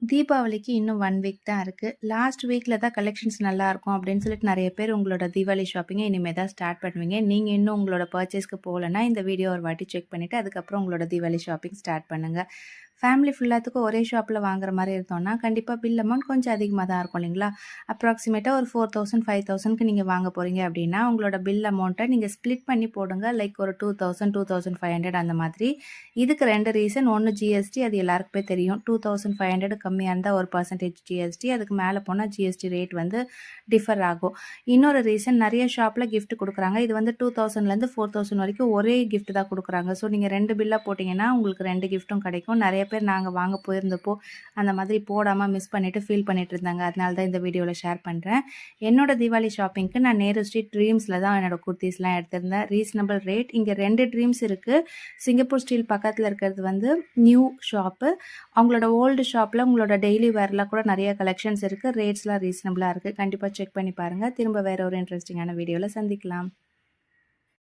தீபாவளிக்கு இன்னும் 1 வீக் தான் இருக்கு. லாஸ்ட் வீக்ல தான் கலெக்ஷன்ஸ் நல்லாருக்கும் அப்படின்னு சொல்லிட்டு நெறைய பேர் உங்களோட தீபாவளி ஷாப்பிங்க இனிமே தான் ஸ்டார்ட் பண்ணுவீங்க. நீங்க இன்னும் உங்களோட பர்ச்சேஸ்க்கு போகலன்னா, இந்த வீடியோ ஒரு வாட்டி செக் பண்ணிட்டு, அதுக்கப்புறம் உங்களோட தீபாவளி ஷாப்பிங் ஸ்டார்ட் பண்ணுங்க. ஃபேமிலி ஃபுல்லாத்துக்கும் ஒரே ஷாப்ல வாங்குற மாரி இருந்தோம்னா, கண்டிப்பா பில் அமௌண்ட் கொஞ்சம் அதிகமா தான் இருக்கும் இல்லைங்களா? அப்ராக்ஸிமேட்டா ஒரு 4000, 5000க்கு நீங்க வாங்க போறீங்க அப்படின்னா, உங்களோட பில் அமௌண்ட்ட நீங்க ஸ்ப்ளிட் பண்ணி போடுங்க. லைக் ஒரு 2000, 2500 அந்த மாதிரி. இதுக்கு 2 ரீசன். ஒண்ணு ஜிஎஸ்டி, அது எல்லாருக்குமே தெரியும். 2500 கம்மியா இருந்தா 1% ஜிஎஸ்டி. அதுக்கு மேல போனா ஜிஎஸ்டி ரேட் வந்து டிஃபர் ஆகும். இன்னொரு ரீசன், நெறைய ஷாப்ல கிஃப்ட் குடுக்குறாங்க. இது வந்து 2000லேருந்து 4000 வரைக்கும் ஒரே கிஃப்ட் தான் குடுக்குறாங்க. ஸோ நீங்க 2 பில்லா போட்டீங்கன்னா, உங்களுக்கு 2 கிஃப்ட்டும் கிடைக்கும். நெறைய பேர் நாங்க வாங்க போயிருந்தப்போ, அந்த மாதிரி போடாம மிஸ் பண்ணிட்டு ஃபீல் பண்ணிட்டு இருந்தாங்க. அதனால தான் இந்த வீடியோல ஷேர் பண்றேன். என்னோட தீபாவளி ஷாப்பிங்க்கு நான் நேரு ஸ்ட்ரீட் ட்ரீம்ஸ்ல தான் என்னோட குர்தீஸ்லாம் எடுத்திருந்தேன். Reasonable rate. இங்க 2 ட்ரீம்ஸ் இருக்கு. சிங்கப்பூர் ஸ்டீல் பக்கத்துல இருக்கிறது வந்து நியூ ஷாப்பு. அவங்களோட ஓல்டு ஷாப்ல உங்களோட டெய்லி வேர்லாம் கூட நெறைய கலெக்ஷன்ஸ் இருக்கு. ரேட்ஸ்லாம் ரீசனபிளா இருக்கு. கண்டிப்பா செக் பண்ணி பாருங்க. திரும்ப வேற ஒரு இன்ட்ரெஸ்டிங்கான வீடியோல சந்திக்கலாம்.